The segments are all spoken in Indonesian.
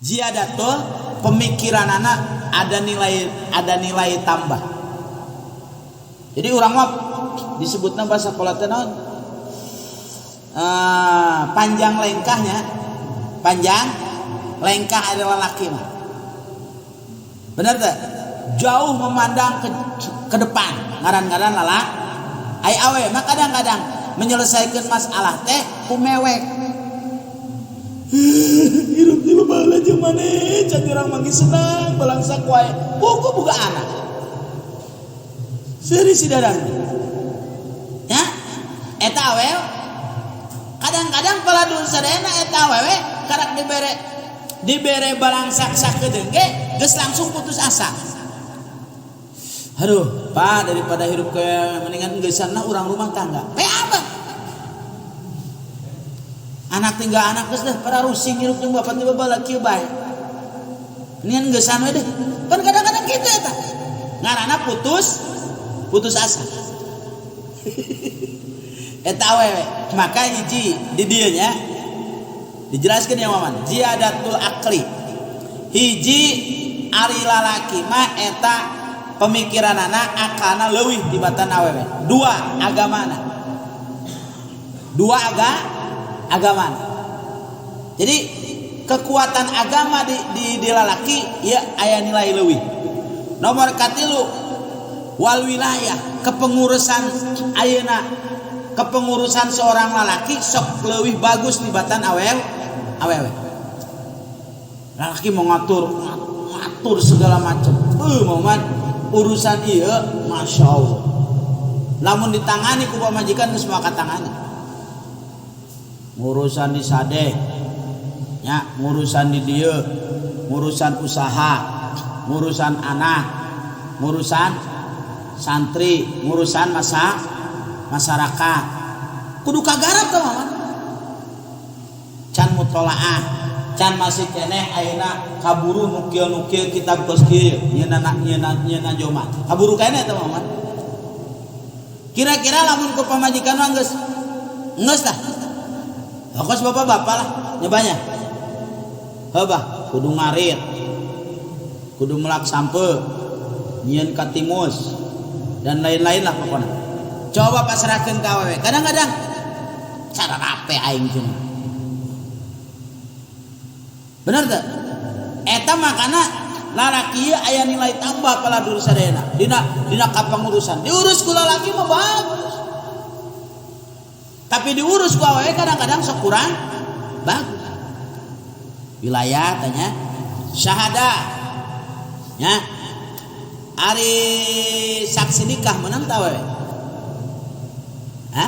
Ziyadatul, pemikiran anak ada nilai tambah. Jadi orang mah disebutnya bahasa kolot naon? Panjang lengkahnya, panjang lengkah adalah laki mah. Benar tak? Jauh memandang ke depan, ngaran-ngaran lala ai awe mah kadang-kadang menyelesaikan masalah teh kumewek. Hirup di babala jeung maneh can urang mah senang balangsa ku wae buku boga anak seri si dadan ya eta awe kadang-kadang paladun sadayana eta awewe karak dibere balangsak sakedeung ge geus langsung putus asa. Aduh, Pak, daripada hidup kayak mendingan geusana urang rumah tangga. Apa? Anak tinggal anak geus dah para rusing hirup jeung bapak tiba bala kieu bae. Mendingan geusana we deh. Kan kadang-kadang kitu eta. Ngaranna putus asa. Eta awewe, maka hiji di dieu nya dijelaskeun ya Maman, ziyadatul aqli. Hiji ari lalaki mah eta pemikiran anak akalna leuwih tibatan awewe. Dua agamana. Agamana. Jadi kekuatan agama di lalaki ya aya nilai leuwih. Nomor katilu wal wilayah, kepengurusan ayeuna, kepengurusan seorang lalaki sok leuwih bagus tibatan awewe. Lalaki mau ngatur segala macam. Momen urusan ieu Masya Allah. Lamun ditangani ku pamajikan geus moal katangani. Ngurusan di sadeh nya, ngurusan di dieu, ngurusan usaha, ngurusan anak, ngurusan santri, ngurusan masyarakat. Kudu kagarap teh mah. Can mutolaah, can masih keneh ayeuna kaburu nu kieu kitab geus kieu nyeuna jomat. Kaburu keneh teh mah. Kira-kira lamun ku pamajikan mah geus tah. Kos bapak-bapak lah nyobanya. Heubah kudu ngarit. Kudu melak sampe, nyieun katimus dan lain-lain lah pokoknya. Coba pasrahkeun ka awewe. Kadang-kadang cara rape aing teh. Bener teh? Eta makana lalaki aya nilai tambah paladur sadayana dina kapangurusan. Diurus ku lalaki mah bagus. Tapi diurus ku awewe kadang-kadang sok kurang bagus. Wilayah tanya syahada. Ya. Ari saksi nikah menang tah awewe? Hah?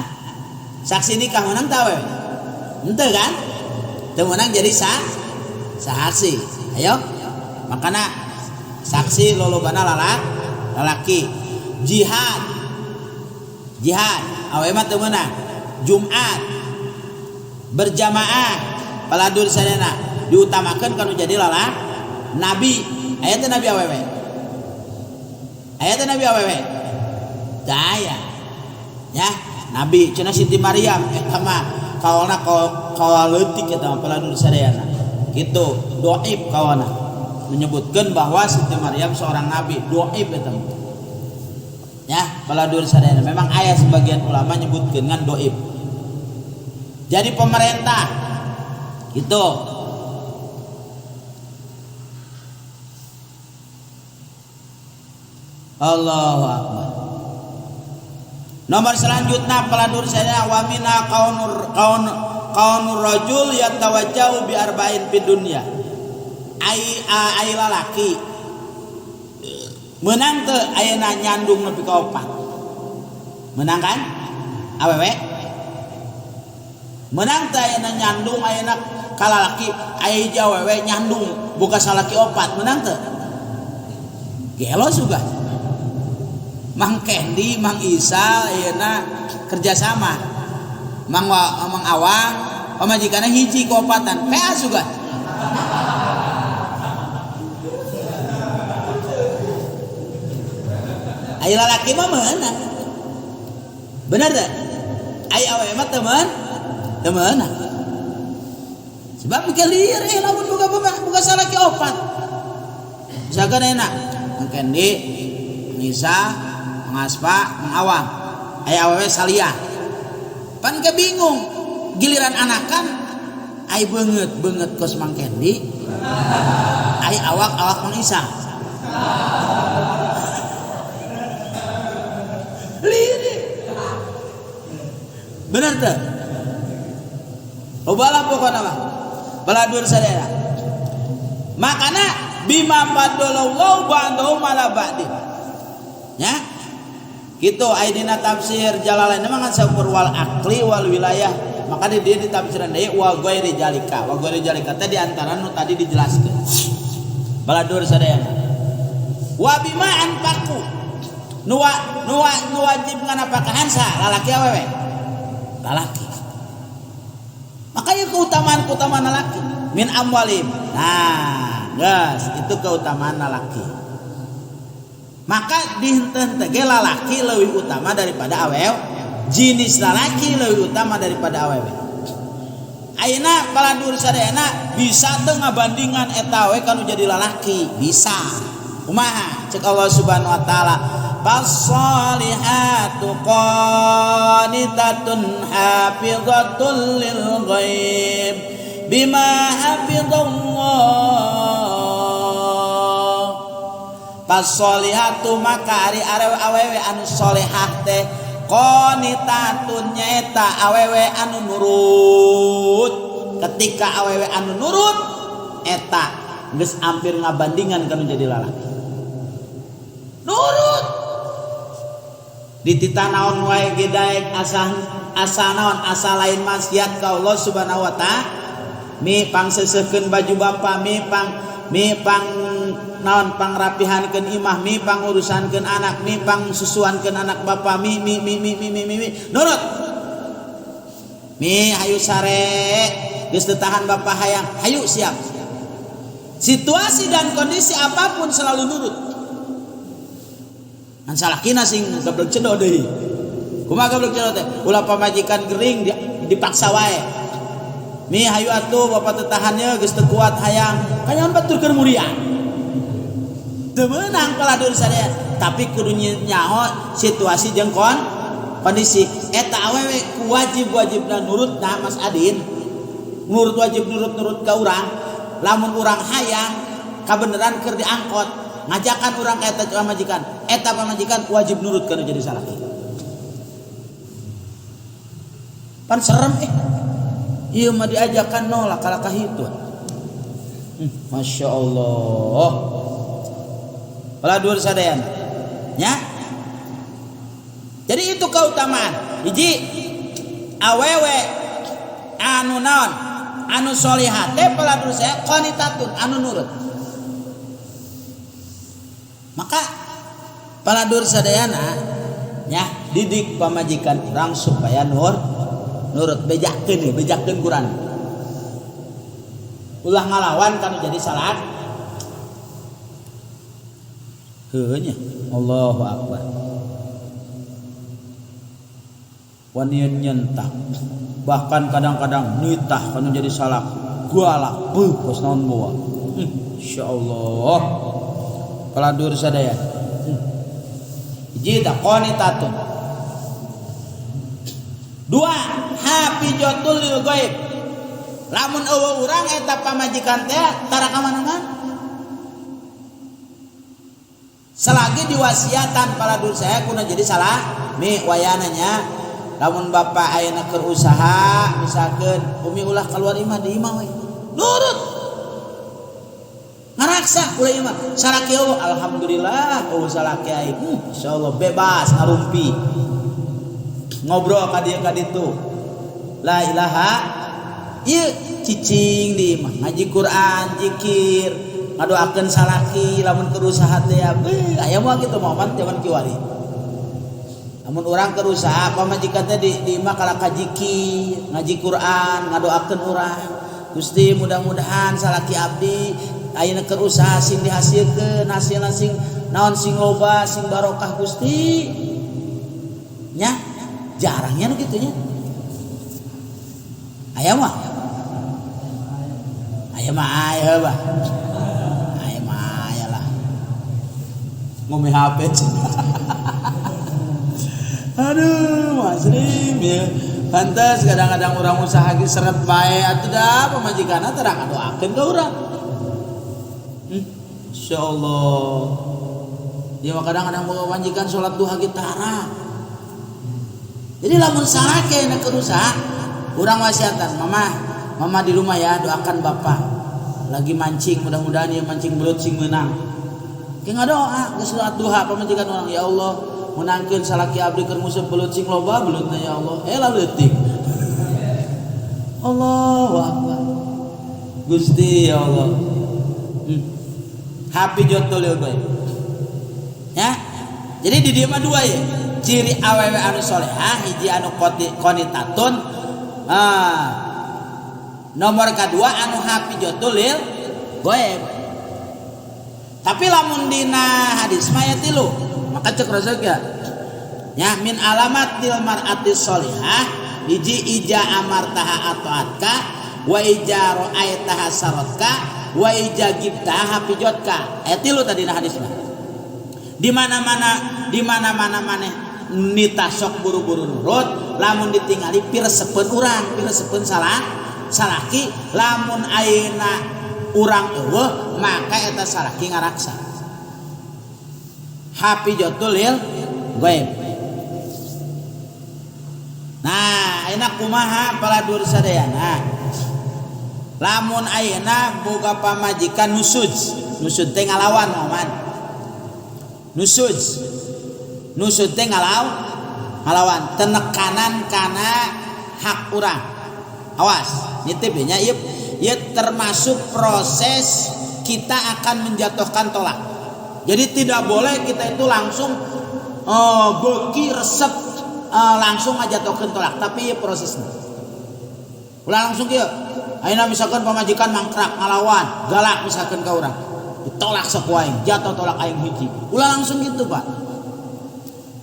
Saksi nikah menang tah awewe? Henteu kan? Teu menang jadi saksi. Ayo. Makana saksi lolobana lalaki. Jihad awewe mah teu meunang. Jumat berjamaah paladur sadayana diutamakeun kanu jadi nabi. Aya teh nabi awewe. Daya. Ya, nabi cenah Siti Maryam eta mah kawana kawaleutik eta mah paladur sadayana. Kitu dhaif kawana. Menyebutkan bahwa Siti Maryam seorang nabi, dhaif eta mah. Ya, paladur sadayana. Memang aya sebagian ulama nyebutkeun ngan dhaif. Jadi pemerintah gitu. Allahu Akbar. Nomor selanjutnya peladur saya wa mina qaunur rajul yatawajjahu bi arba'in fid dunya. Ai lalaki menang teu ayeuna nyandung nepi ka 4. Menang kan? Awewe menang teh ayeuna nyandung ayeuna ka lalaki aya hiji awewe nyandung boga salaki 4 menang teh gelo juga Mang Kendi Mang Isa ayeuna kerjasama Mang Awang pamajikanna hiji ku 4-an PA juga aya lalaki mah meunang bener teh aya awewe mah temen. sebab mikir liar lamun boga salaki opat misalkan enak mangkendi Nisa Mangaspa Mangawang aya awewe saliyah pan kebingung giliran anakan ai beungeut kos mangkendi ai awak Mang Isa bener tuh loba pokona mah baladur sadaya makana bima faddalallahu ba'dahu ala ba'din ya kitu aya dina tafsir Jalalain mah kan saumur wal aqli wal wilayah maka di dieu ditafsiran deui wa ghairi jalika teh di antara nu tadi dijelaskeun baladur sadaya wa bima anfaqu nu wajib nganapakahan sa lalaki awewe lalaki makanya keutamaan lalaki min amwalim nah guys itu keutamaan lalaki maka dihenteu teh lalaki leuwih utama daripada awewe jenis lalaki leuwih utama daripada awewe ayeuna baladur sadayana bisa teu ngabandingan eta we kanu jadi lalaki bisa kumaha cek Allah Subhanahu wa taala Fasolihatu qanitatun hafidhatul lil ghaib bima hafidhallah. Fasolihatu maka ari awewe anu solehah teh qanitatun nyaeta awewe anu nurut. Ketika awewe anu nurut eta geus hampir ngabandingan kana jadi lalaki. Nurut ditita naon wae ge daek asa naon asa lain maksiat ka Allah Subhanahu wa taala mi pangseuseukkeun baju bapa mi pang naon pangrapihankeun imah mi pangurusankeun anak mi pangsusuankeun anak bapa mi nurut mi hayu sare geus teu tahan bapa hayang hayu siap situasi dan kondisi apapun selalu nurut. An salakina sing gablek cedok deui. Kumaha gablek cedok teh? Ulah pamajikan gering dipaksa wae. Mi hayu atuh bapa teu tahannya geus teu kuat hayang. Kanyaon baturkeun mulian. Teu meunang paladur sadaya, tapi kudu nyaho situasi jeung kondisi. Eta awewe ku wajib-wajibna nurut na Mas Adin. Nurut wajib nurut ka urang. Lamun urang hayang kabeneran keur diangkot. Ngajakan orang ka eta pamajikan, eta pamajikan wajib nurut kana jadi salaki. Pan serem ieu mah diajakan nolak kala kahitu. Masya Allah. Paladur sadayan. Ya. Jadi itu keutamaan. Hiji awewe anu naon? Anu solihah teh paladur saya qanitatun anu nurut. Maka paladur sadayana ya didik pamajikan orang supaya nurut bejakeun Quran ulah ngalawan kanu jadi salat heuh nya Allahu akbar wanian nyentak bahkan kadang-kadang nitah kanu jadi salak gualak geus naon bawa insyaallah paladur sadaya hiji ta qanitatun dua hafizatul lil ghaib lamun eueuh urang eta pamajikan teh tara ka mana-mana selagi diwasiatan paladur saya kuna jadi salah mi wayananya lamun bapa ayeuna keur usaha misalkeun umi ulah keluar imah di imah we nurut ngaraksa ulah imah salaki alhamdulillah salaki aing insyaallah bebas ngarumpi ngobrol ka dieu ka ditu la ilaha ieu cicing di imah ngaji Quran zikir ngadoakeun salaki lamun keur usaha teh aya moal kitu momen zaman kiwari lamun urang keur usaha pamajikan teh di imah kala kazikir ngaji Quran ngadoakeun urang Gusti mudah-mudahan salaki abdi ayeuna keur usaha sing dihasilkeun hasilna sing naon sing loba sing barokah Gusti nya jarangnya nu kitu nya aya mah mah aya bah. Aya mah aya lah. Ngombe HP. Aduh, Masrim ya. Pantes kadang-kadang orang usaha ge seret bae atuh da pamajikanna teh raka doakeun ka urang. Insyaallah. Dia mah kadang-kadang bawa majikan salat duha ge tara. Jadi lamun sarake na kerusak, urang wasiatan, mama di rumah ya doakan bapak. Lagi mancing, mudah-mudahan dia mancing belut sing menang. Ge ngadoa geus salat duha pamajikan urang, ya Allah, menangkeun salaki abdi keur museuh belut sing loba belutna ya Allah. Lah leutik. Allahu akbar. Gusti ya Allah. Happy jotul bae. Ya. Jadi di dieu mah dua ya. Ciri awewe anu solehah hiji anu qanitatun. Nomor kedua anu happy jotul lil goib. Tapi lamun dina hadis mah ya tilu. Maka cek rasul ya min alamatil mar'ati solihah hiji ija amartaha ataatka wa ija ra'aitaha sarotka wa ija gibtaha pijotka. Aya tilu tadi na hadis mah. Di mana-mana maneh nita sok buru-buru nurut, lamun ditingali piresepeun urang, piresepeun salaki, lamun ayeuna urang eueuh maka eta salaki ngaraksa. Happy jotul lil goib. Nah, ayeuna kumaha paladur sadayana? Lamun ayeuna boga pamajikan nusud teh ngalawan moman. Nusud teh ngalawan tenekanan kana hak urang. Awas, nitip nya ieu termasuk proses kita akan menjatuhkan tolak. Jadi tidak boleh kita itu langsung beki resep langsung ngajatuhkeun tolak, tapi ieu prosesna. Ulah langsung kieu. Ayeuna misalkan pamajikan mangkrak ngalawan, galak misalkan ka urang. Ditolak sok wae, jatuh tolak aing hiji. Ulah langsung gitu, Pak.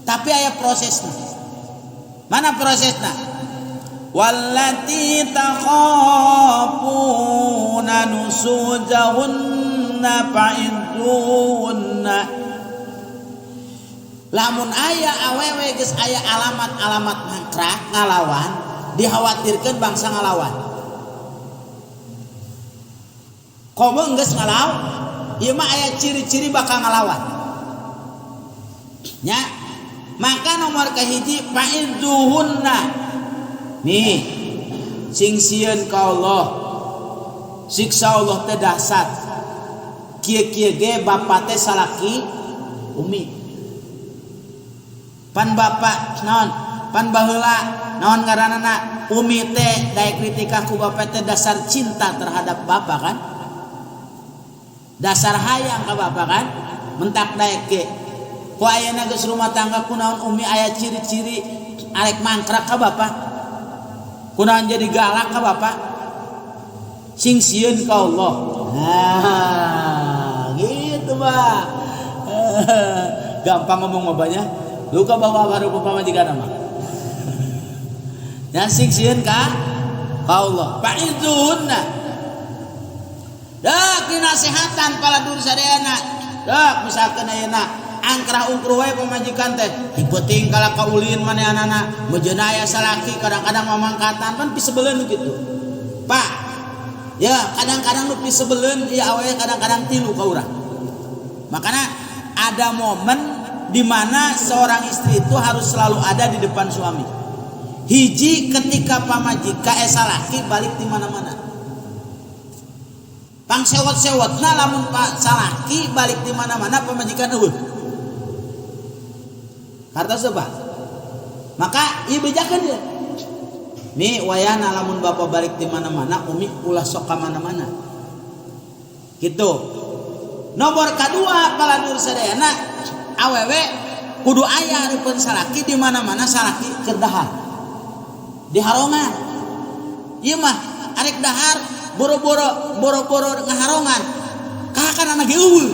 Tapi aya prosesna. Mana prosesna? Wallati takhafuna nusujahunna fa'idduhunna. Lamun aya awewe geus aya alamat-alamat mangkrak ngalawan, dikhawatirkeun bangsa ngalawan. Komo geus ngalawan, ieu mah aya ciri-ciri bakal ngalawan. Nya, maka nomor kahiji fa'idduhunna. Nih, sing sieun ka Allah, siksa Allah teh dahsyat. Kieu-kieu ge bapa teh salaki umi. Pan bapa naon? Pan baheula naon ngaranana? Umi teh daek kritika ku bapa teh dasar cinta terhadap bapa kan? Dasar hayang ka bapa kan? Mentak daek ge. Ku ayeuna geus rumah tangga kunaon umi aya ciri-ciri arek mangkrak ka bapa? Kunaon jadi galak ka bapak? Sing sieun ka Allah. Nah, gitu Pak. Gampang ngomong mabanya. Lu ka bawa baru pamajikan mah. Dan sing sieun ka Allah. Fa'idzuhunna. Dak dinasehatan paladur sadayana. Dak misalkeun ayeuna angkrah ungkruh wae pamajikan teh hipeuting kala kaulin manehanana mejeuna aya salaki kadang-kadang mamangkatan kan pisebeleun gitu Pak ya kadang-kadang nu pisebeleun ya awewe kadang-kadang tilu ka urang makanya ada momen di mana seorang istri itu harus selalu ada di depan suami hiji ketika pamajika salaki balik di mana-mana pang sewot-sewotna lamun pak salaki balik di mana-mana pamajikan eueuh harta sebab maka ieu bejakeun dia mi wayana lamun bapa balik di mana-mana umi ulah sok ka mana-mana gitu. Nomor kedua paladur sadayana awewe kudu aya hareupeun salaki di mana-mana salaki keur dahar di harongan ieu mah arek dahar boro-boro ngaharongan kahakanana ge eueuh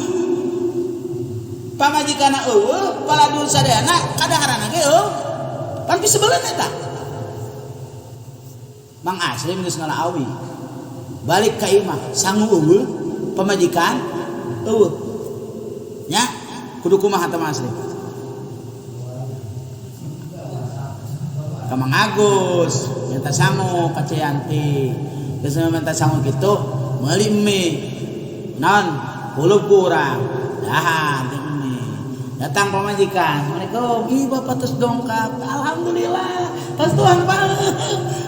pamajikana eueuh paladur sadayana kadaharanna ge eueuh pan pisebeleun eta Mang Aslim geus ngalaawi balik ka imah sangu eueuh pamajikan eueuh nya kudu kumaha teh Mas ka Mang Agus minta sangu ka Cianti geus minta sangu kitu meuli mie naon puluh kurang dahan datang pamajikan, Assalamualaikum, ih bapak terus dongkap, alhamdulillah, terus Tuhan banget,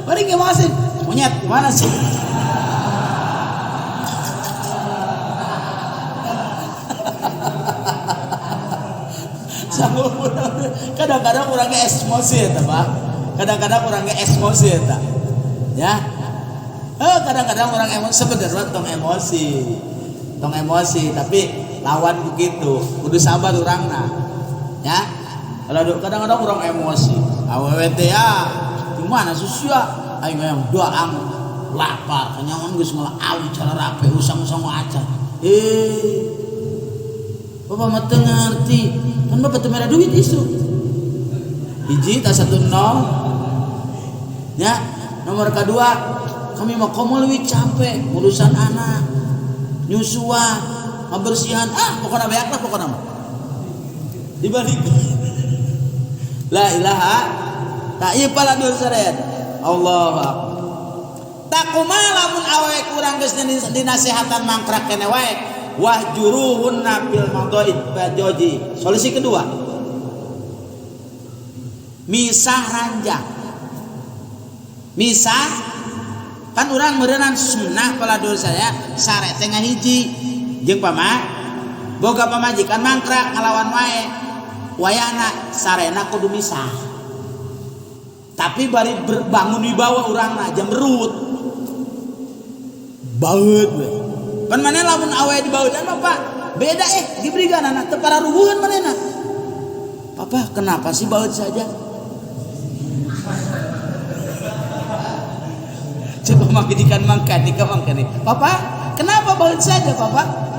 mari gimana sih, monyet gimana sih? Kadang-kadang orangnya emosi ya, Pak. Kadang-kadang orangnya emosi ya, ya. Kadang-kadang orang emosi sebenarnya tong emosi, tapi lawan begitu kudu sabar urangna ya kalau kadang-kadang orang emosi awewe teh ya gimana susah aing yang doang lapar kenyaman geus ngalawi cara rapi usang-usang aja bapak mah teu ngarti kan bapak teu mere duit isu hiji tas 10 ya nomor kedua kami mah komo leuwih capek urusan anak nyusuan bersihan pokoknya banyak lah pokoknya dibalik la ilaha tak ieu pala dur saren Allahu akbar tak kumaha lamun awewe kurang geus dinasehatan mangkrak kene wae wahjuruhunna fil madaid bajoji solusi kedua misah ranjang misah kan urang meureunnan sunnah pala dur saya sare teh ngahiji jeung boga pamajikan mangkrak ngalawan wae wayana sarena kudu misah tapi bari bangun wibawa urangna jam berut baeud we pan maneh lamun awe dibaeudan Bapak beda gibriganana teu pararuhuhan manehna Papa kenapa sih baeud saja coba makidikan mangkani ka mangkani Papa kenapa baeud saja Papa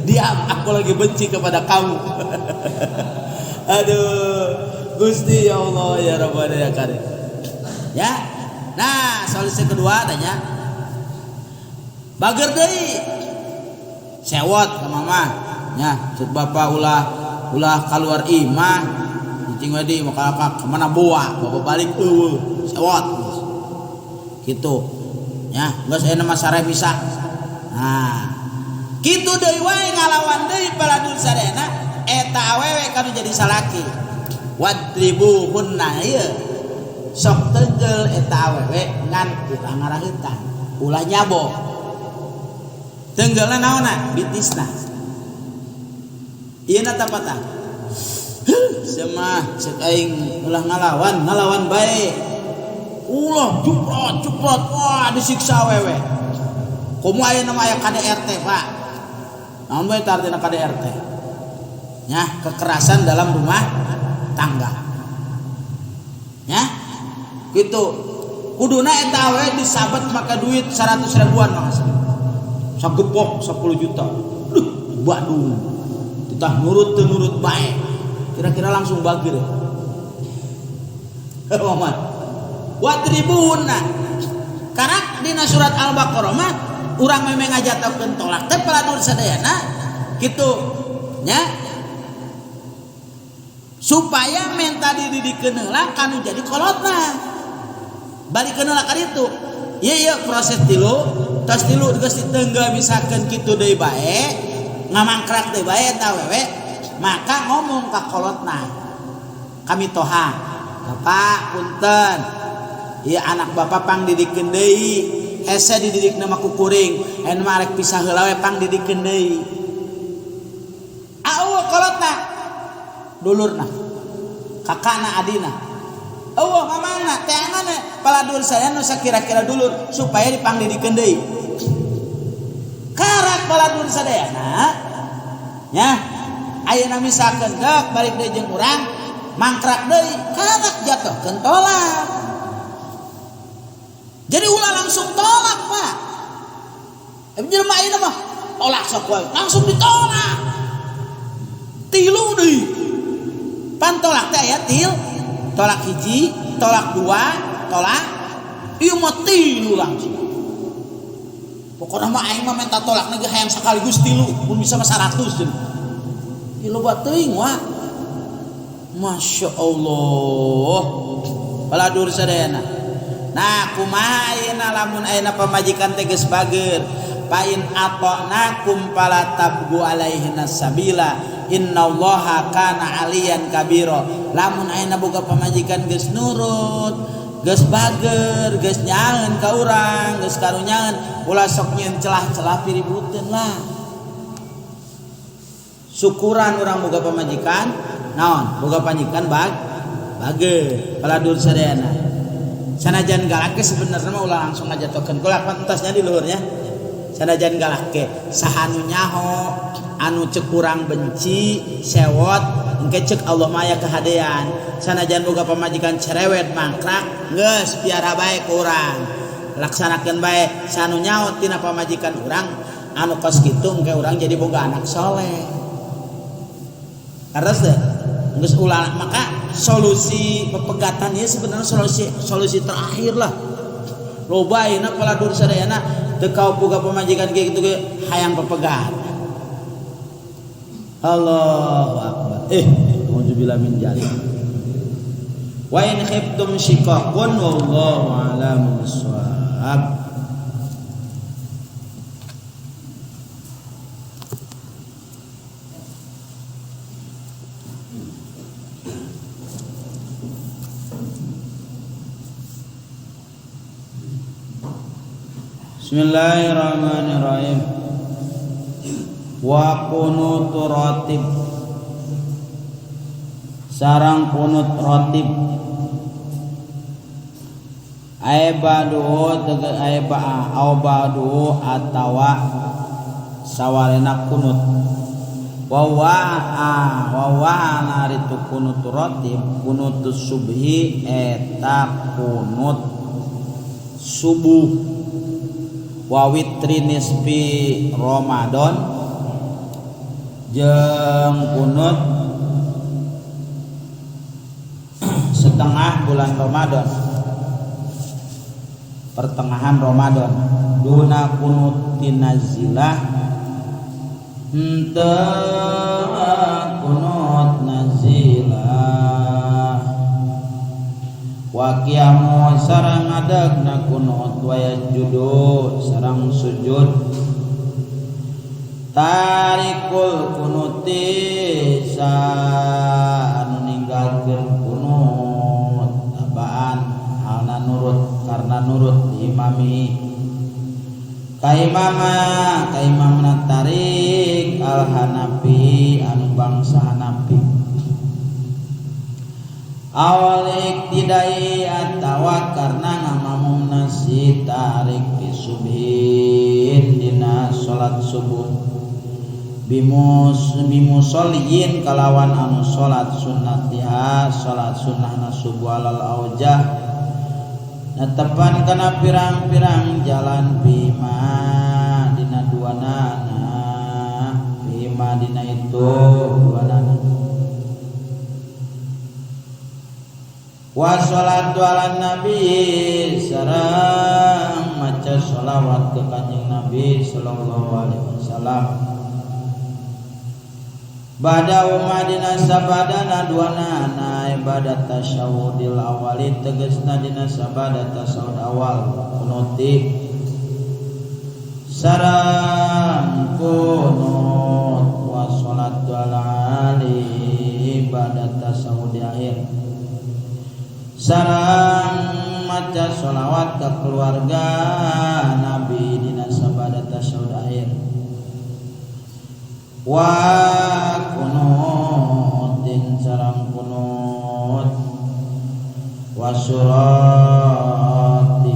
diam aku lagi benci kepada kamu aduh Gusti ya Allah ya Rabbana ya Karim ya nah solusi kedua tanya bager deui sewot ka mama nya ceuk bapak ulah keluar imah cicing we deui maka kemana boa bapak balik eueuh sewot gitu ya geus aya mah sare bisa nah kitu deui wae ngalawan deui paladul sarena eta awewe kanu jadi salaki wadribuhunna ieu sok teugel eta awewe ngan ulah ngarahitan ulah nyabo teunggelna naonna bitisna ieu na tapata semah ceuk aing ulah ngalawan bae ulah juprot wah disiksa awewe komo aya nama aya KDRT Pak namun bae artina KDRT ya kekerasan dalam rumah tangga ya gitu kuduna eta we disabet make duit 100 ribuan Mas sagepok 10 juta waduh ditah nurut teu nurut bae kira-kira langsung bagir Muhammad wadribuhunna karena dina surat Al-Baqarah mah urang memang ngajatokeun tolak teh paladur sadayana kitu nya supaya menta dididikeun heula kanu jadi kolotna balikeun heula ka ditu ieu proses tilu tos tilu geus diteunggal misalkan kitu deui bae ngamangkrak deui bae eta awewe maka ngomong ka kolotna kami toha Bapak punten ieu anak Bapak pangdidikeun deui hese dididik nama kukuring en marek pisah heula we pang didikeun deui eueuh kolotna dulurna kakana adina eueuh mamana teh angana paladur saya nu sakira-kira dulur supaya dipangdidikeun deui karak paladur sadayana nya ayeuna misalkeun deuk balik deui jeung urang mangkrak deui karak jatuhkeun tolak jadi ulah langsung tolak Pak jelema ieu mah tolak sok wae langsung ditolak tilu deui pan tolak teh aya til tolak hiji tolak dua tolak ieu mah tilu langsung. Pokokna mah aing mah minta tolakna ge hayang sakaligus tilu, mun bisa mah 100 cenah. Ieu loba teuing wa. Masya Allah. Baladur sadayana. Nah, kumaha ayeuna lamun ayeuna pamajikan teh geus bager. Pain ata'nakum fala tabghu alaihina sabila. Innallaha kana aliyan kabira. Lamun ayeuna boga pamajikan geus nurut, geus bager, geus nyaeun ka urang, geus karunyaeun, ulah sok nyieun celah-celah piributeun lah. Syukuran urang boga pamajikan, naon? Boga pamajikan bager. Baladur sadayana. Sanajan galak ge sebenarnya mah ulah langsung ngajatokeun kula pantasnya di luhurnya. Sanajan galak ge saha anu nyaho anu ceuk urang benci sewot engke ceuk Allah mah aya kahadean. Sanajan boga pamajikan cerewet mangkrak geus piara bae ku urang. Laksanakeun bae sanu nyaho tina pamajikan urang anu kos kitu engke urang jadi boga anak soleh. Harus deh geus ulah maka solusi pepegatan ieu sebenarnya solusi terakhir lah. Loba ayeuna paladur sadayana teu kaok boga pamajikan kieu kitu ge hayang pepegat. Allahu akbar. Auzubillahi min dzalik. Wa in khiftum shiqaqan wallahu a'lam bissawab. Bismillahirrahmanirrahim. Wa qunutu ratib sarang kunut ratib aibadu tege aiba aubadu atawa sawarena kunut wa naritu kunut ratib kunutus subhi eta kunut subuh wa witri nisfi Ramadan jeung kunut setengah bulan Ramadan, pertengahan Ramadan. Duna kunut nazilah henteu kunut nazilah wa qiyamu sareng ngadegna kunut wa yajudu sareng sujud tarikul kunuti sa anu ninggalkeun kunut tabaan halna nurut karena nurut imami kaimamna tarik al Hanafi anu bangsa Hanafi awalik tidai atawa karena ngamamumna si tarik fi subhin dina salat subuh bimusolliin kalawan anu salat sunnatiha salat sunnahna subuh alal aujah netepan kana pirang-pirang jalan bima dina duanana bima dina itu duanana wa sholatu ala nabi sareng maca sholawat ke kanjeng Nabi sallallahu alaihi wasallam bada umadina sabadana duanana ibadat tasyahudil awali tegesna dina sabadat tasyahud awal kunuti sareng kunut wa sholatu ala ali ibadat tasyahud akhir sareng maca sholawat ke keluarga Nabi dina sabadat tasyahud akhir wa kunutin sareng kunut wa surati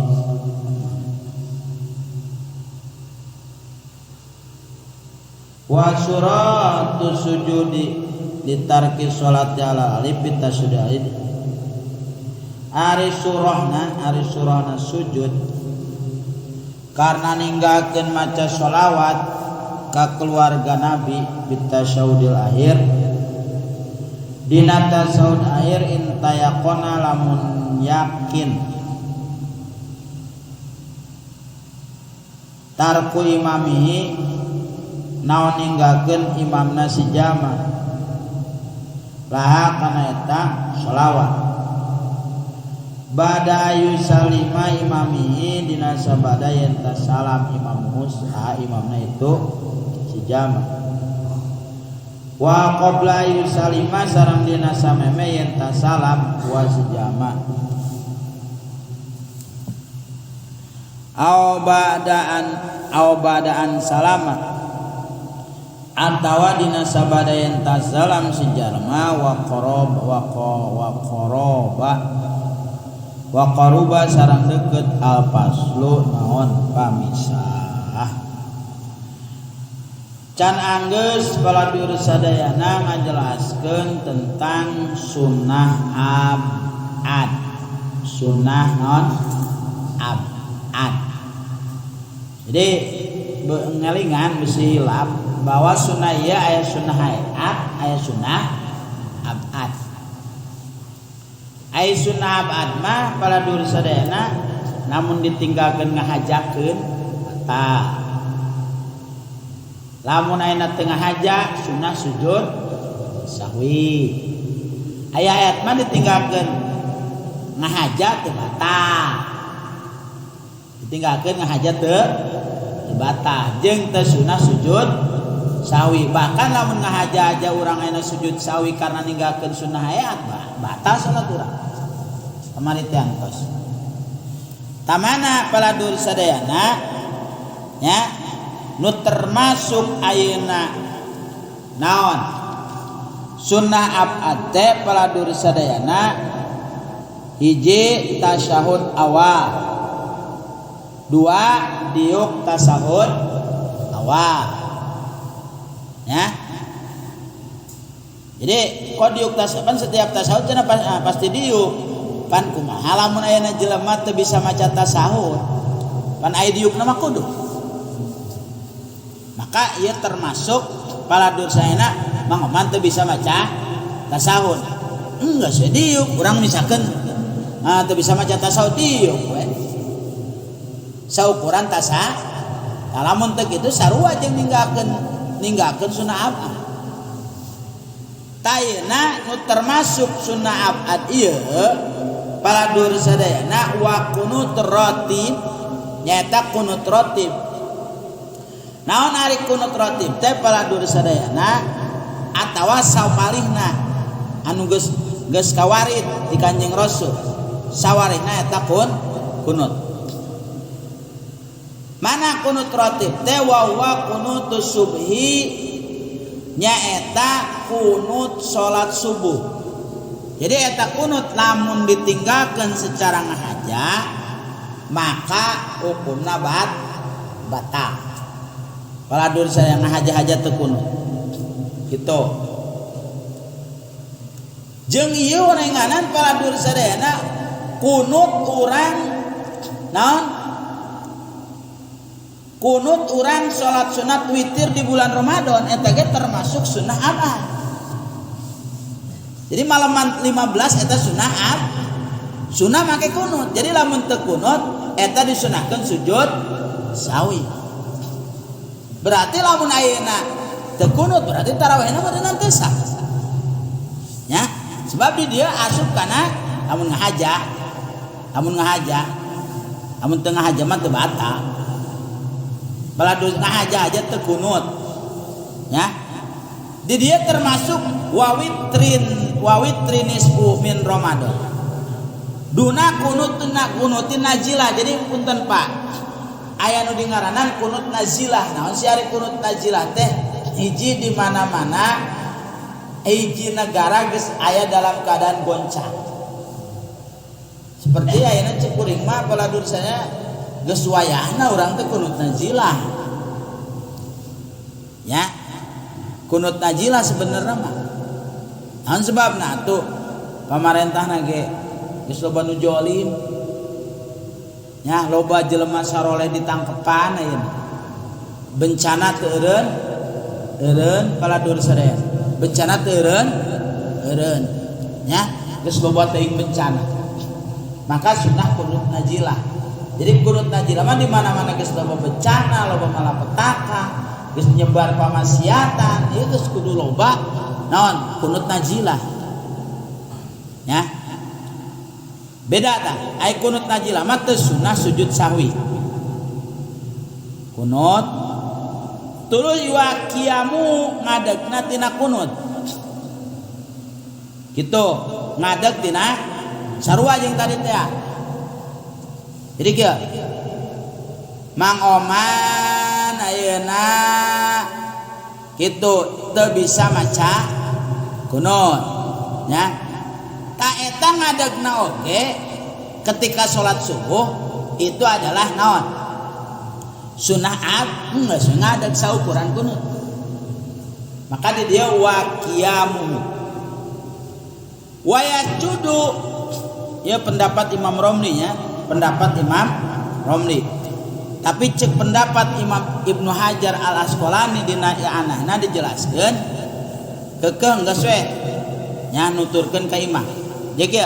wa suratu sujudi litarki sholati ala alif bitasudahid ari surahna sujud karena ninggalkeun maca sholawat ka keluarga Nabi bitasyahudil akhir dina tasyahud akhir intayaqona lamun yakin tarku imamihi naon ninggalkeun imamna si jalma laha kana eta sholawat bada ayu salima imamihi dina sabada yen salam imam musa imamna itu si jalma wa qabla ayu salima sareng dina sameme yen salam wa si jalma au badaan salama atawa dina sabada yen salam si jalma wa qaruba sareng deukeut al faslu naon pamisah can anggeus baladur sadayana ngajelaskeun tentang sunnah abad sunnah naon abad. Jadi ngelingan bisi hilap bahwa sunnah ieu aya sunnah hayat aya sunnah abad. Aya sunnah abad mah baladur sadayana namun ditinggalkeun ngahajakeun batal. Lamun ayeuna tengah haja sunnah sujud sahwi. Aya ayat mah ditinggalkeun ngahaja teu batal. Ditinggalkeun ngahaja teu batal jeung teu sunnah sujud sahwi. Bahkan lamun ngahaja aja urang ayeuna sujud sahwi karena ninggalkeun sunnah ayat batal salat urang. Kamari teh antos. Tamana paladur sadayana nya nu termasuk ayeuna naon sunnah abad teh paladur sadayana hiji tasyahud awal dua diuk tasahud awal ya jadi kok diuk tasahud kan setiap tasahud cenah pasti diuk pan kumaha lamun ayeuna jelema teu bisa maca tasahud pan aya diukna mah kudu maka ia termasuk paladur saena mangkoman teu bisa maca tasahud enggak sediuk urang misalkan teu bisa maca tasahud diuk we saukuran tasah lamun teu kitu sarua jeung ninggalkeun sunnah abad tayeuna nu termasuk sunnah abad ieu paladur sadayana wa qunut ratib nyaeta qunut ratib. Naon ari qunut ratib teh paladur sadayana atawa saupalihna anu geus kawarid di Kanjeng Rasul sawarihna eta qunut mana qunut ratib teh wa qunutus subhi nyaeta qunut salat subuh. Jadi eta qunut lamun ditinggalkeun secara ngahaja maka hukumna batal. Paladur saya ngahaja-haja teu kunut. Kitu. Jeung ieu renganan paladur sadayana kunut urang naon? Kunut urang salat sunat witir di bulan Ramadan eta ge termasuk sunnah abad. Jadi malam 15 eta sunnah abad. Sunnah make kunut. Jadi lamun teu kunut eta disunahkeun sujud sawi. Berarti lamun ayeuna teu kunut berarti tarawihna meureunna teu sah. Ya, sebab di dia asup kana lamun ngahaja. Lamun teu ngahaja mah teu batal. Baladur ngahaja aja teu kunut. Ya. Di dia termasuk wawitrinisfu min Ramadan. Duna kunutin najilah. Jadi punten Pak. Aya nu dingaranan kunut nazilah. Naon si ari kunut nazilah teh hiji di mana-mana hiji negara geus aya dalam keadaan goncang. Seperti ayeuna Cikuring mah paladur saya geus wayahna urang teh kunut nazilah. Ya. Kunut nazilah sebenarnya mah. Naon sebabna atuh pamarentahna ge geus loba nu jolim. Ya loba jelema saroleh ditangkepan ayeuna. Bencana teu eureun paladur sadaya. Bencana teu eureun. Ya, geus loba teuing bencana. Maka sunnah kunut najilah. Jadi kunut najilah mah di mana-mana geus loba bencana, loba malapetaka, geus nyebar pamaksiatan, ieu geus kudu loba naon kunut najilah. Ya. Beda tah, ai kunut najilah mah teu sunah sujud sahwi. Kunut tuluy wa qiyamu ngadegna tina kunut. Gitu, ngadeg tina sarua jeung tadi teh. Jadi kieu Mang Oman ayeuna kitu teu bisa maca kunut nya. Ta eta ngadegna oge ketika salat subuh itu adalah naon? Sunah geus ngadeg saukuran kunut. Maka di dia wa qiyamu wa yajudu ya pendapat Imam Romli nya. Pendapat Imam Romli. Tapi cek pendapat Imam Ibnu Hajar Al Asqalani dina I'anahna dijelaskeun keukeuh geus we nya nuturkeun ka imam. Jadi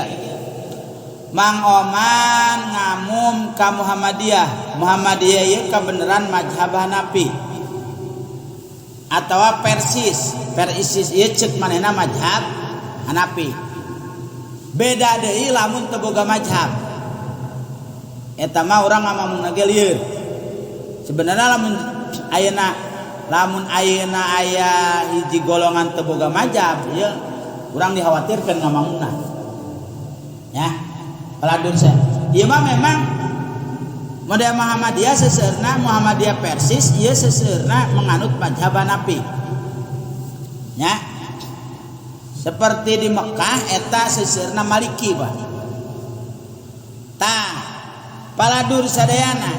Mang Oman ngamum ka Muhammadiyah. Muhammadiyah ieu kabeneran mazhab Hanafi atawa Persis. Persis ieu cek manehna mazhab Hanafi. Beda deui lamun teu boga mazhab. Eta mah urang ngamamun ge lieur. Sebenarnya lamun ayeuna aya hiji golongan teu boga mazhab ieu urang dikhawatirkeun ngamamunna. Ya. Paladur saya. Ieu mah memang model Muhammadiyah seseueurna Muhammadiyah Persis ieu seseueurna menganut mazhab Hanafi. Ya. Seperti di Mekah eta seseueurna Maliki, Pak. Tah paladur sadayana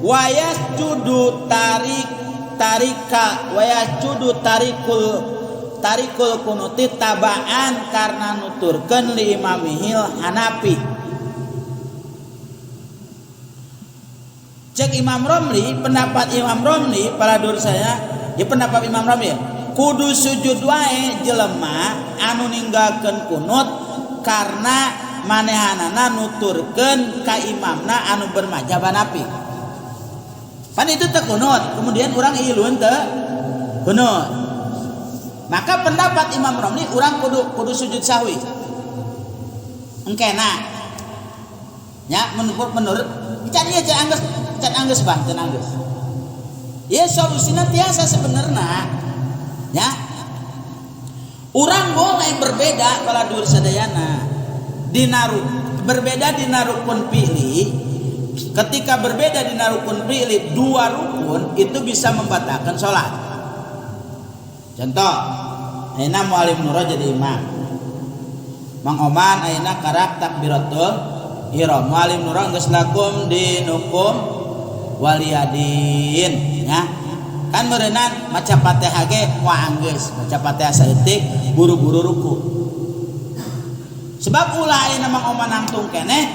wayasjudu tarika wayasjudu tarikul kunuti tabaan karena nuturkeun li imamihil Hanafi. Cek Imam Romli, pendapat Imam Romli paladur saya ya pendapat Imam Romli kudu sujud wae jelema anu ninggalkeun kunut karena manehanana nuturkeun ka imamna anu bermazhab Hanafi. Pan itu teu kunut, kemudian urang ilueun teu kunut. Maka pendapat Imam Romli urang kudu sujud sahwi. Engkena. Ya menurut can anggeus bah, can anggeus. Ieu solusina tiasa sebenarnya. Ya. Urang boleh berbeda paladur sadayana. Berbeda dina rukun fi'li. Ketika berbeda dina rukun fi'li dua rukun itu bisa membatalkan sholat. Contoh, ayeuna mualim nurah jadi imam. Mang Oman ayeuna karak takbiratul ihram. Mualim nurah geus lakum dinukum waliyadin ya. Kan meureunna maca Fatihah ge moal anggeus, maca Fatihah saeutik buru-buru ruku. Sebab ulah ayeuna Mang Oman nangtung keneh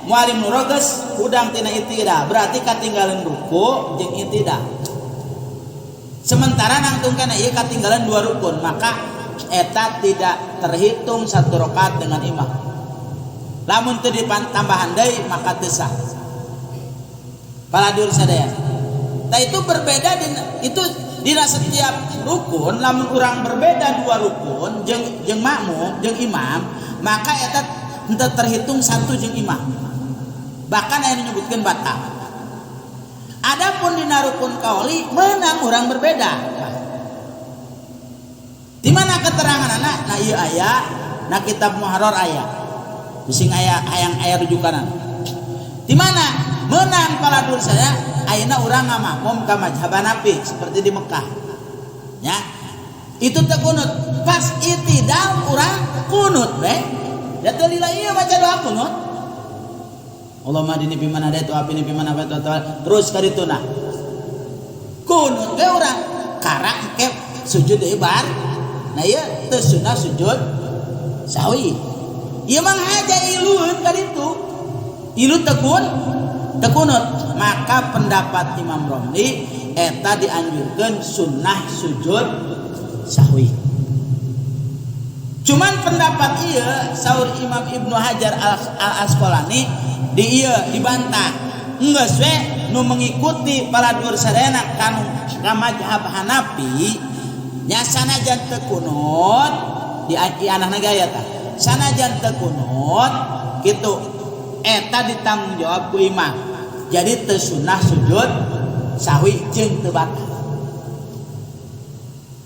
mualim nurah geus hudang tina itidah, berarti katinggalan ruku jeung itidah. Sementara nangtung keneh ieu katinggalan dua rukun, maka eta tidak terhitung satu rakaat dengan imam. Lamun teu ditambahan deui maka teu sah. Paladur sadaya. Nah itu berbeda itu dina setiap rukun lamun urang berbeda dua rukun jeung makmum jeung imam maka eta henteu terhitung satu jeung imam. Bahkan aya nyebutkeun batal. Adapun dina rukun qauli meunang urang berbeda. Di mana keteranganna? Nah ieu aya na kitab Muharrar aya. Bising aya rujukanan. Di mana? Meunang paladur saya ayeuna urang ngamakmum ka mazhab Hanafi seperti di Mekah. Ya. Itu teh kunut. Pas itidal urang kunut we. Da teu lila ieu baca doa kunut. Allahumma dini fi man hadaitu wa afini fi man afaitu terus karituna. Kunut ge urang karak ke sujud deui bar. Nah ieu teu sunah sujud sahwi. Ieu mah haja ilueun kaditu. Ilu tekunut, maka pendapat Imam Romli eta dianjurkan sunnah sujud sahwi. Cuman pendapat ieu saur Imam Ibnu Hajar Al Asqalani di ieu dibantah. geus we nu mengikuti baladur sadayana kanu ka mazhab Hanafi nya sanajan teu kunut di anahna gaya tah sanajan teu kunut kitu eta ditanggung jawab ku imam jadi teu sunah sujud sahwi jeung teu batal.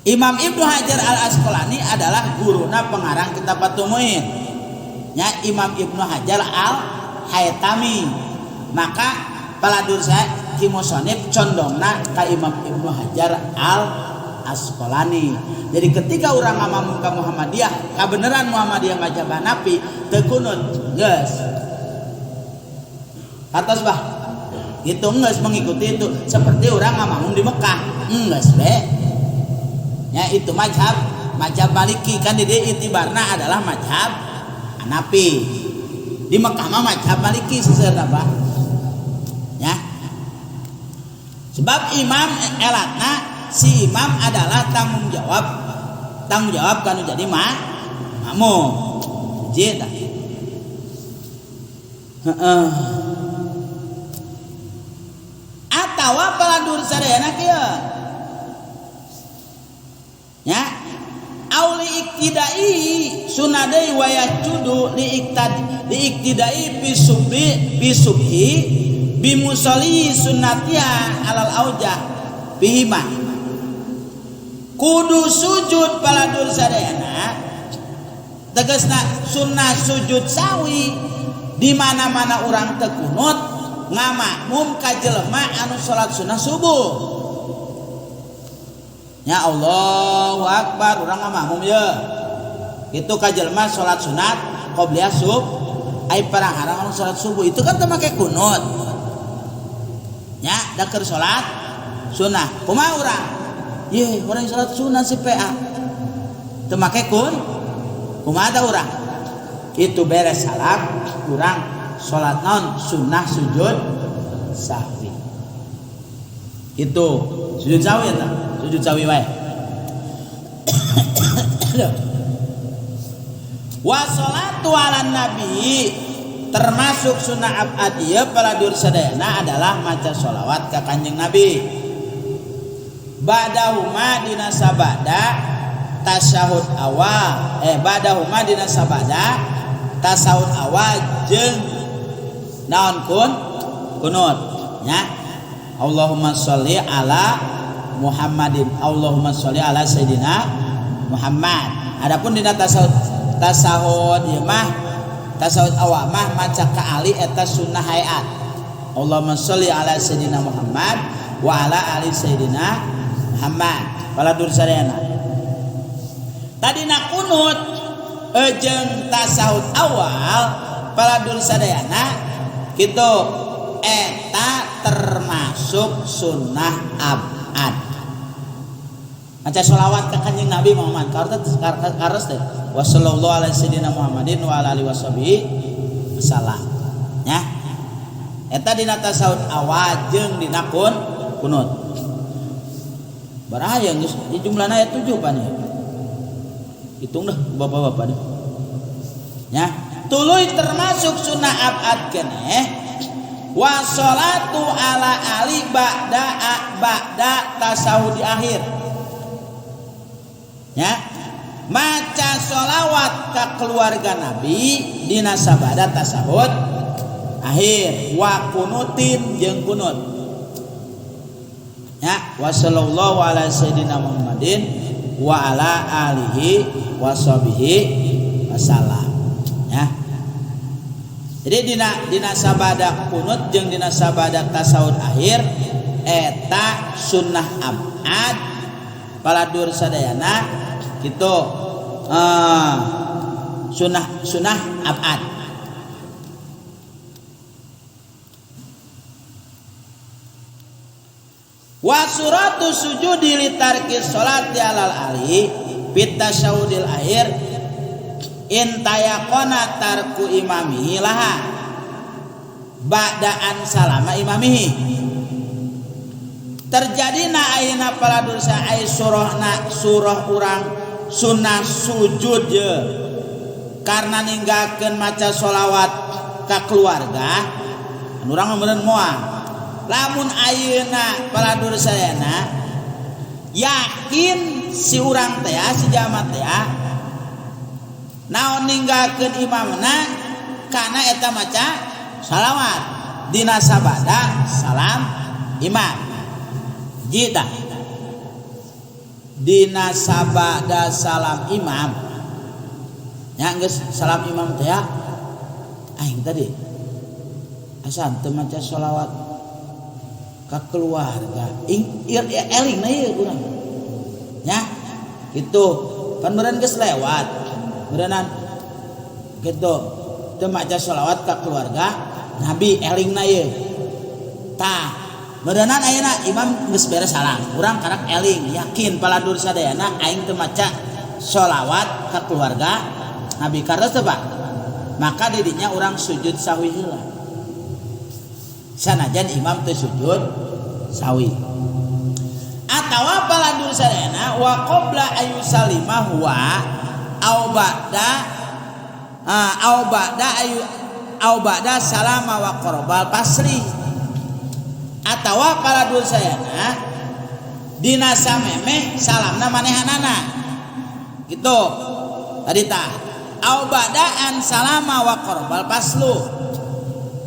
Imam Ibnu Hajar Al Asqalani adalah guruna pengarang kitab Fathul nya Imam Ibnu Hajar Al Haytami maka paladur saya ki musannif condongna ka Imam Ibnu Hajar Al Asqalani. Jadi ketika orang ngamamun ka Muhammadiyah kabeneran Muhammadiyah mazhab Hanafi teu kunut geus atas bah itu geus mengikuti itu seperti orang ngamamun di Mekah geus be ya itu mazhab Maliki kan di itibarna adalah mazhab Hanafi di Mekah mah mazhab Maliki seserna Pak ya sebab imam elatna si imam adalah tanggung jawab kan jadi makmum hiji tah atawa paladur sadayana kieu ya auli iktidai sunadai wa yajudu li iktidai bisubhi bimusalli sunnatiha alal aujah bihima kudu sujud paladur sadayana tegasna sunnah sujud sawi di mana-mana orang teu kunut ngamakmum ka jelema anu salat sunnah subuh. Ya Allahu Akbar urang ngamakmum ye. Itu ka jelema salat sunat qobliyah ai parangarang anu salat subuh itu kan teu make kunut. Nya da keur salat sunnah. Kumaha urang? Ye, urang salat sunnah si PA. Teu make kumaha da urang? Itu beres salam urang salat naon sunnah sujud sahwi. Itu sujud sahwi eta. Sujud sawi wae. Wa sholatu ala nabi termasuk sunnah abadiyah paladur sadayana adalah maca sholawat ka Kanjeng Nabi. Badahuma dina sabada tasyahud awal badahuma dina sabada tasawuf awal jeung naon kunut nya Allahumma sholli ala Muhammadin Allahumma sholli ala Sayyidina Muhammad. Adapun dina tasawuf ieu mah tasawuf awal mah maca ka ali eta sunnah hayat Allahumma sholli ala Sayyidina Muhammad wa ala ali Sayyidina Muhammad paladur sadayana. Tadina kunut jeung tasawuf awal paladur sadayana kitu eta termasuk sunnah abad. Maca sholawat ka Kanjeng Nabi Muhammad karos teh wa sallallahu alaihi sayyidina Muhammadin wa ala alihi washabihi wasallam nya eta dina tasawuf awal jeung dina kunut baraha geus di jumlahna aya 7 pan ya hitung dah bapak-bapak deh nya tuluy termasuk sunnah abad keneh wa sholatu ala ali ba'da tasawuf di akhir ya maca sholawat ka keluarga Nabi dina sabada tasawuf akhir wa kunutin jeung kunut ya wa sallallahu ala sayyidina Muhammadin wa ala alihi washabihi wasallam ya. Jadi dina sabada kunut jeung dina sabada tasawuf akhir eta sunnah abad paladur sadayana kitu sunnah abad. Wa suratu sujudi li tarki sholati alal ali fit tasyahudil akhir in tayaqana tarku imamihi laha ba'daan salama imamihi. Terjadina ayeuna paladur sa ay surah urang sunnah sujud je karena ninggalkeun maca sholawat ka keluarga urang meureun moal lamun ayeuna paladur sadayana yakin si urang teh si jalma teh naon ninggalkeun imamna kana eta maca salawat dina sabada salam imam jita dina sabada salam imam nya geus salam imam teh aing tadi asan teu maca sholawat ka keluarga eling na ieu urang nya kitu pan meureun geus lewat meureunnan kitu teu maca sholawat ka keluarga nabi eling na ieu tah meureunnan ayeuna imam geus beres salam urang karak eling yakin paladur sadayana aing teu maca sholawat ka keluarga nabi kartos teu Pak maka didinya urang sujud sahwi heula sanajan imam teu sujud sahwi atawa paladur sadayana wa qabla ayu salima huwa au ba'da salama wa qarabal pasri atawa paladur sadayana dina sameme salamna manehanana gitu tadi tah au ba'daan salama wa qarabal paslu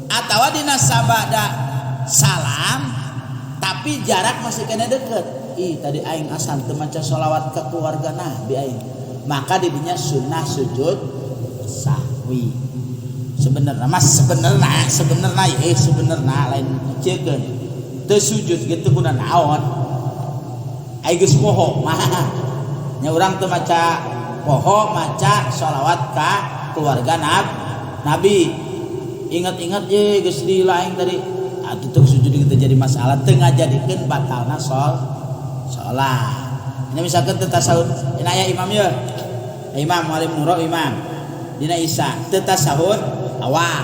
atawa dina sabada salam tapi jarak masih kena deket tadi aing asan teu maca sholawat ke keluarga nabi aing maka didinya sunnah sujud sahwi sebenarnya lain ceukeun teu sujud gitu kuna naon aing geus poho mah nya urang teu maca poho maca sholawat ka keluarga nabi ingat-ingat ye geus dilaeng tadi atuh teu sujud kita jadi masalah teu ngajadikeun batalna salat ini misalkan teu tasawuf dina aya imam ye imam mualim nuro imam dina isya teu tasawuf awal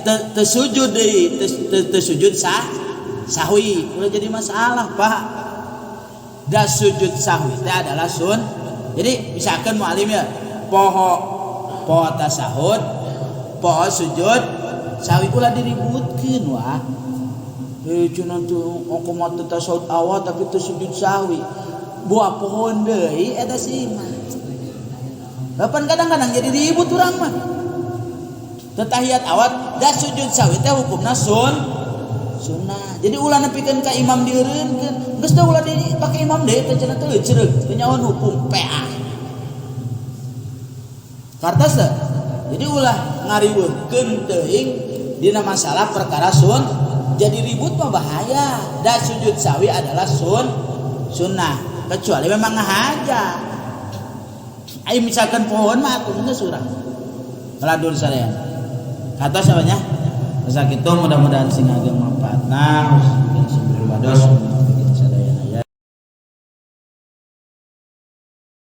teu sujud deui teu sujud sahwi udah jadi masalah Pak da sujud sahwi teh adalah jadi misalkan mualim ya poho tasahud poho sujud sahwi ulah diributkeun wah cenah teu ongko teu tasawuf awal tapi teu sujud sahwi buah pohon deui eta si imam lapan kadang-kadang jadi ribut urang mah teu tahiyat awal da sujud sahwi teh hukumna sunnah jadi ulah nepikeun ka imam dieureunkeun geus teh ulah dipake imam deui teh cenah teu ceureuh teu nyaon hukum PA kartos teh jadi ulah ngariweukeun teuing dina masalah perkara jadi ribut mah bahaya da sujud sahwi adalah sunnah kecuali memang ngahaja ai misalkan pohon mah atuh geus urang paladur sadayana kata sabanya masa kitu mudah-mudahan sing ageng manfaatna